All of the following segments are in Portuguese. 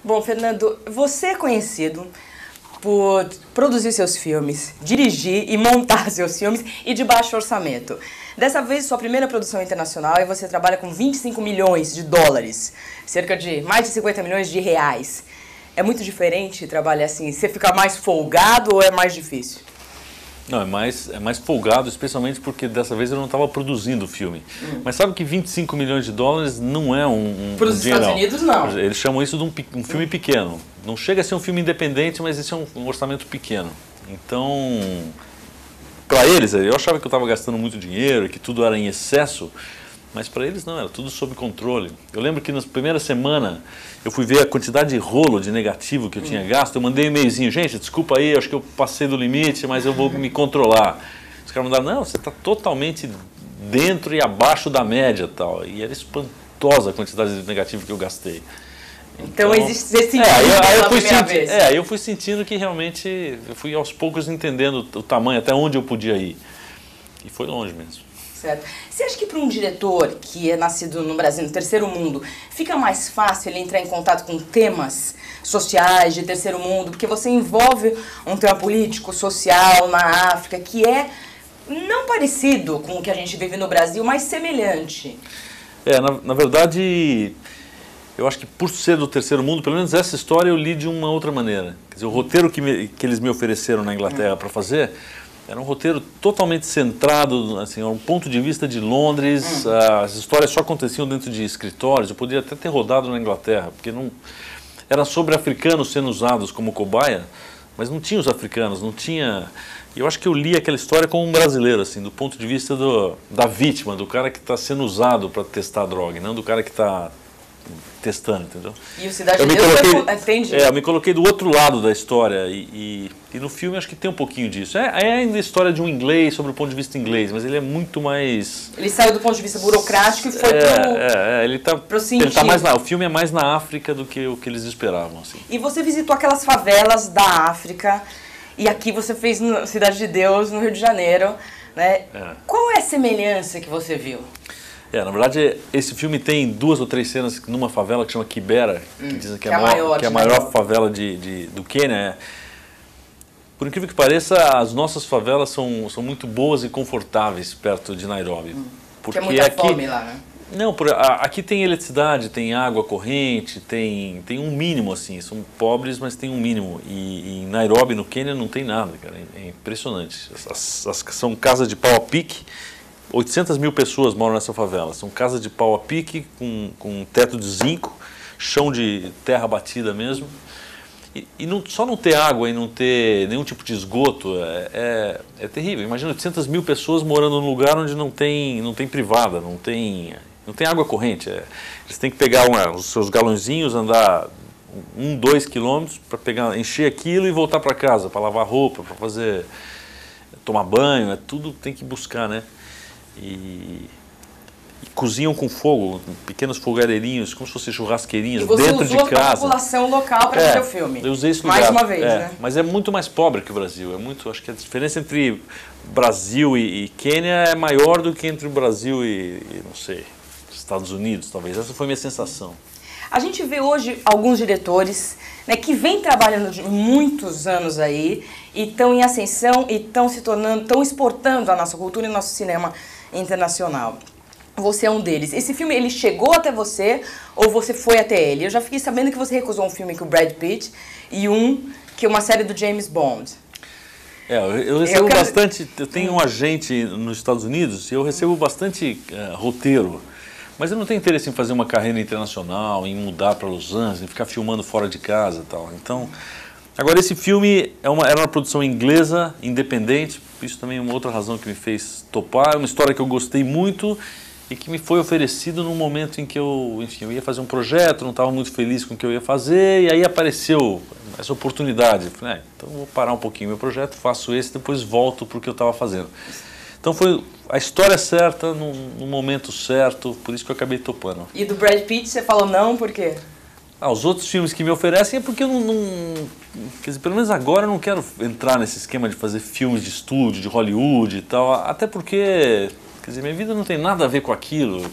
Bom, Fernando, você é conhecido por produzir seus filmes, dirigir e montar seus filmes e de baixo orçamento. Dessa vez, sua primeira produção internacional, e você trabalha com 25 milhões de dólares, cerca de mais de 50 milhões de reais. É muito diferente trabalhar assim? Você fica mais folgado ou é mais difícil? Não, é mais folgado, especialmente porque dessa vez eu não estava produzindo o filme. Mas sabe que 25 milhões de dólares não é para os Estados Unidos, não. Eles chamam isso de um filme pequeno. Não chega a ser um filme independente, mas esse é um orçamento pequeno. Então, para eles, eu achava que eu estava gastando muito dinheiro, que tudo era em excesso, mas para eles não, era tudo sob controle. Eu lembro que na primeira semana eu fui ver a quantidade de rolo de negativo que eu tinha gasto, eu mandei um e-mailzinho, gente, desculpa aí, acho que eu passei do limite, mas eu vou me controlar. Os caras mandaram, não, você está totalmente dentro e abaixo da média tal. E era espantosa a quantidade de negativo que eu gastei. Então existe esse sentido aí eu fui sentindo que realmente, eu fui aos poucos entendendo o tamanho, até onde eu podia ir. E foi longe mesmo. Certo. Você acha que para um diretor que é nascido no Brasil, no terceiro mundo, fica mais fácil ele entrar em contato com temas sociais de terceiro mundo? Porque você envolve um tema político, social na África, que é não parecido com o que a gente vive no Brasil, mas semelhante. Na verdade, eu acho que por ser do terceiro mundo, pelo menos essa história eu li de uma outra maneira. Quer dizer, o roteiro que eles me ofereceram na Inglaterra para fazer era um roteiro totalmente centrado, assim, a um ponto de vista de Londres. As histórias só aconteciam dentro de escritórios. Eu podia até ter rodado na Inglaterra, porque não era sobre africanos sendo usados como cobaia, mas não tinha os africanos, não tinha. E eu acho que eu li aquela história como um brasileiro, assim, do ponto de vista da vítima, do cara que está sendo usado para testar a droga, não do cara que está testando, entendeu? E o Cidade de Deus entendi. Eu me coloquei do outro lado da história e no filme acho que tem um pouquinho disso. É ainda a história de um inglês, sobre o ponto de vista inglês, mas ele é muito mais... Ele saiu do ponto de vista burocrático e foi ele tá mais lá. O filme é mais na África do que o que eles esperavam, assim. E você visitou aquelas favelas da África e aqui você fez no Cidade de Deus, no Rio de Janeiro, né? Qual é a semelhança que você viu? Na verdade, esse filme tem 2 ou 3 cenas numa favela que chama Kibera, que dizem que é a maior favela do Quênia. Por incrível que pareça, as nossas favelas são muito boas e confortáveis perto de Nairobi. Porque é muita fome lá, né? Não, aqui tem eletricidade, tem água corrente, tem um mínimo, assim. São pobres, mas tem um mínimo. E em Nairobi, no Quênia, não tem nada, cara. É impressionante. São casas de pau a pique. 800 mil pessoas moram nessa favela. São casas de pau a pique, com teto de zinco, chão de terra batida mesmo. E só não ter água e não ter nenhum tipo de esgoto é terrível. Imagina 800 mil pessoas morando num lugar onde não tem privada, não tem água corrente. Eles têm que pegar os seus galõezinhos, andar 2 quilômetros para encher aquilo e voltar para casa, para lavar roupa, para tomar banho, tudo tem que buscar, né? E cozinham com fogo, pequenos fogareirinhos, como se fossem churrasqueirinhas dentro de casa. E você usou a população local para fazer o filme. Eu usei esse lugar. Mais uma vez, né? Mas é muito mais pobre que o Brasil. Acho que a diferença entre Brasil e Quênia é maior do que entre o Brasil e não sei, Estados Unidos, talvez. Essa foi a minha sensação. A gente vê hoje alguns diretores, né, que vêm trabalhando de muitos anos aí e estão em ascensão e estão exportando a nossa cultura e o nosso cinema internacional. Você é um deles. Esse filme, ele chegou até você ou você foi até ele? Eu já fiquei sabendo que você recusou um filme com o Brad Pitt e que é uma série do James Bond. Eu recebo bastante... Eu tenho um agente nos Estados Unidos e eu recebo bastante roteiro. Mas eu não tenho interesse em fazer uma carreira internacional, em mudar para Los Angeles, em ficar filmando fora de casa e tal. Então, agora esse filme era uma produção inglesa, independente. Isso também é uma outra razão que me fez topar. É uma história que eu gostei muito e que me foi oferecido num momento em que eu ia fazer um projeto, não estava muito feliz com o que eu ia fazer, e aí apareceu essa oportunidade. Eu falei, então eu vou parar um pouquinho meu projeto, faço esse, depois volto para o que eu estava fazendo. Então foi a história certa, no momento certo, por isso que eu acabei topando. E do Brad Pitt você falou não, por quê? Os outros filmes que me oferecem é porque eu quer dizer, pelo menos agora eu não quero entrar nesse esquema de fazer filmes de estúdio, de Hollywood e tal, até porque... Quer dizer, minha vida não tem nada a ver com aquilo.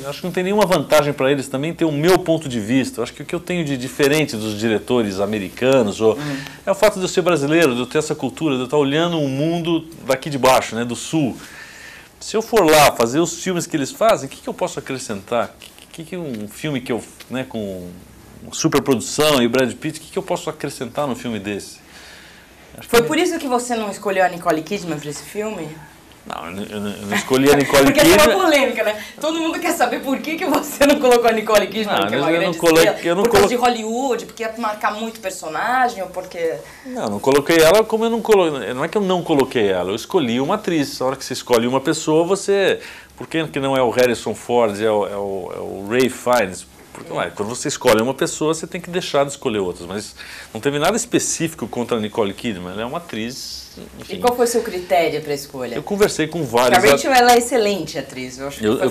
Acho que não tem nenhuma vantagem para eles também ter o meu ponto de vista. Acho que o que eu tenho de diferente dos diretores americanos é o fato de eu ser brasileiro, de eu ter essa cultura, de eu estar olhando o mundo daqui de baixo, né, do sul. Se eu for lá fazer os filmes que eles fazem, o que eu posso acrescentar? Que um filme que eu, né, com superprodução e Brad Pitt, o que eu posso acrescentar num filme desse? Foi por isso que você não escolheu a Nicole Kidman para esse filme? Não, eu não escolhi a Nicole Porque Kidman. Porque é uma polêmica, né? Todo mundo quer saber por que você não colocou a Nicole Kidman, porque é uma grande estrela, por causa de Hollywood, porque ia marcar muito personagem, ou porque... Não coloquei ela como eu não coloquei... Não é que eu não coloquei ela, eu escolhi uma atriz. A hora que você escolhe uma pessoa, você... Por que não é o Harrison Ford, é o Ralph Fiennes? Porque, quando você escolhe uma pessoa, você tem que deixar de escolher outras. Mas não teve nada específico contra a Nicole Kidman, ela é uma atriz... Enfim. E qual foi o seu critério para a escolha? Eu conversei com várias... A Rachel, ela é excelente atriz. Eu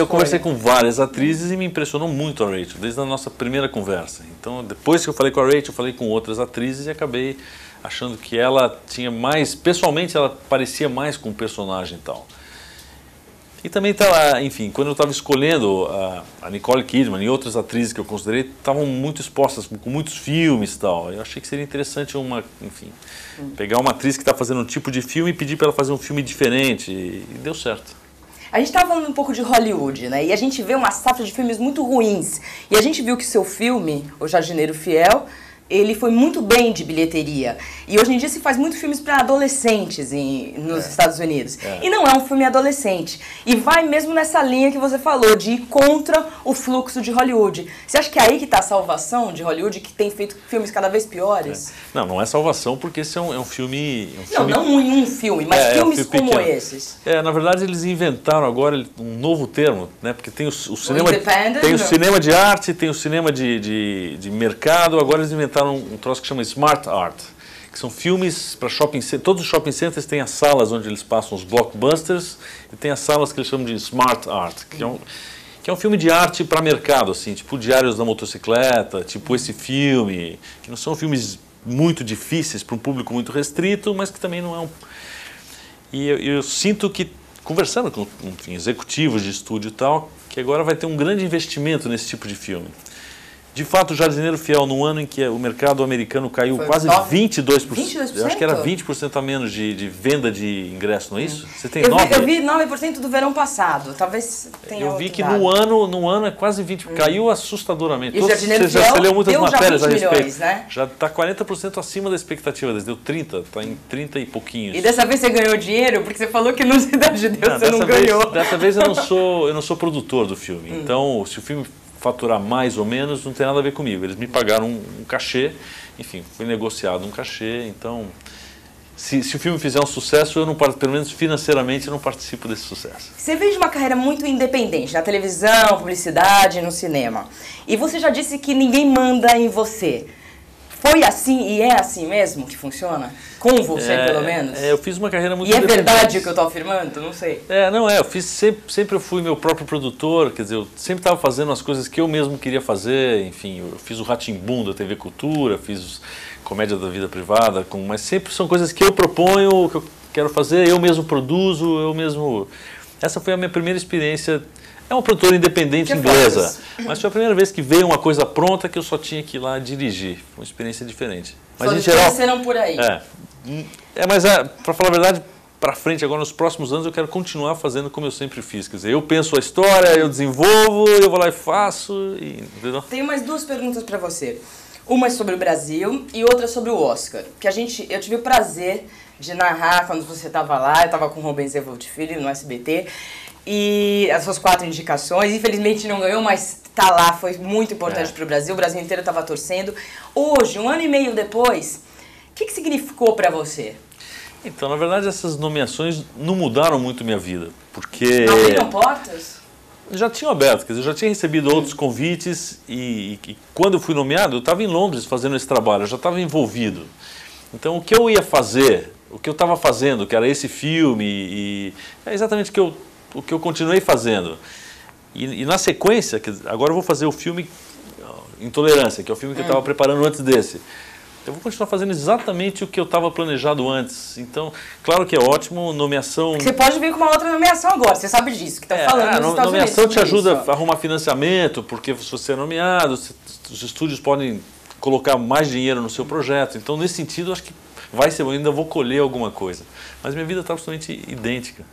conversei com várias atrizes e me impressionou muito a Rachel, desde a nossa primeira conversa. Então, depois que eu falei com a Rachel, eu falei com outras atrizes e acabei achando que ela tinha mais... Pessoalmente, ela parecia mais com o personagem e tal. E também enfim, quando eu estava escolhendo a Nicole Kidman e outras atrizes que eu considerei, estavam muito expostas com muitos filmes e tal. Eu achei que seria interessante pegar uma atriz que está fazendo um tipo de filme e pedir para ela fazer um filme diferente. E deu certo. A gente estava falando um pouco de Hollywood, né? E a gente vê uma safra de filmes muito ruins. E a gente viu que seu filme, O Jardineiro Fiel, ele foi muito bem de bilheteria. E hoje em dia se faz muito filmes para adolescentes nos Estados Unidos. E não é um filme adolescente. E vai mesmo nessa linha que você falou, de ir contra o fluxo de Hollywood. Você acha que é aí que está a salvação de Hollywood, que tem feito filmes cada vez piores? Não é salvação, porque esse é um filme... Não em um filme, mas filmes um filme como esses. Na verdade, eles inventaram agora um novo termo, né? Porque tem o cinema... Independent, o cinema de arte, tem o cinema de mercado, agora eles inventaram um troço que chama Smart Art, que são filmes para shopping centers. Todos os shopping centers têm as salas onde eles passam os blockbusters e tem as salas que eles chamam de Smart Art, que é um filme de arte para mercado, assim, tipo Diários da Motocicleta, tipo esse filme, que não são filmes muito difíceis para um público muito restrito, mas que também não é um... E eu sinto que, conversando com executivos de estúdio e tal, que agora vai ter um grande investimento nesse tipo de filme. De fato, o Jardineiro Fiel, num ano em que o mercado americano caiu quase 22%. 22%? Eu acho que era 20% a menos de venda de ingresso, não é isso? Você tem eu vi 9% do verão passado, talvez tenha Eu vi que no ano é quase 20%, caiu assustadoramente. E o Jardineiro Fiel você leu muitas matérias a respeito. Milhões, né? Já está 40% acima da expectativa, deu 30%, está em 30 e pouquinhos. E dessa vez você ganhou dinheiro? Porque você falou que no Cidade de Deus você não ganhou. Dessa vez eu não sou produtor do filme, então se o filme faturar mais ou menos, não tem nada a ver comigo. Eles me pagaram um cachê, enfim, foi negociado um cachê, então se o filme fizer um sucesso, eu não, pelo menos financeiramente, eu não participo desse sucesso. Você veio de uma carreira muito independente, na televisão, publicidade, no cinema. E você já disse que ninguém manda em você. Foi assim e é assim mesmo que funciona? Com você, pelo menos? Eu fiz uma carreira muito independente. E é verdade o que eu estou afirmando? Não sei. Eu fiz sempre eu fui meu próprio produtor, quer dizer, eu sempre estava fazendo as coisas que eu mesmo queria fazer, enfim, eu fiz o Rá-Tim-Bum da TV Cultura, fiz Comédia da Vida Privada, mas sempre são coisas que eu proponho, que eu quero fazer, eu mesmo produzo, eu mesmo... Essa foi a minha primeira experiência. É uma produtora independente inglesa, mas foi a primeira vez que veio uma coisa pronta que eu só tinha que ir lá dirigir. Foi uma experiência diferente. Mas em geral, serão por aí. Mas para falar a verdade, para frente, agora nos próximos anos eu quero continuar fazendo como eu sempre fiz. Quer dizer, eu penso a história, eu desenvolvo, eu vou lá e faço. Entendeu? Tenho mais duas perguntas para você. Uma é sobre o Brasil e outra sobre o Oscar. Que eu tive o prazer de narrar quando você estava lá, eu estava com o Rubens Evolt Filho no SBT. E as suas 4 indicações, infelizmente não ganhou, mas tá lá, foi muito importante para o Brasil inteiro estava torcendo. Hoje, 1 ano e meio depois, o que significou para você? Então, na verdade, essas nomeações não mudaram muito minha vida, porque... Abriram portas? Já tinham aberto, quer dizer, eu já tinha recebido outros convites e quando eu fui nomeado, eu estava em Londres fazendo esse trabalho, eu já estava envolvido. Então, o que eu ia fazer, o que eu estava fazendo, que era esse filme, é exatamente o que eu continuei fazendo. E na sequência, agora eu vou fazer o filme Intolerância, que é o filme que eu estava preparando antes desse. eu vou continuar fazendo exatamente o que eu estava planejado antes. Então, claro que é ótimo, nomeação... Você pode vir com uma outra nomeação agora, você sabe disso, que estão falando nos Estados nomeação Unidos. te ajuda a arrumar financiamento, porque se você é nomeado, os estúdios podem colocar mais dinheiro no seu projeto. Então, nesse sentido, acho que vai ser, eu ainda vou colher alguma coisa. Mas minha vida está absolutamente idêntica.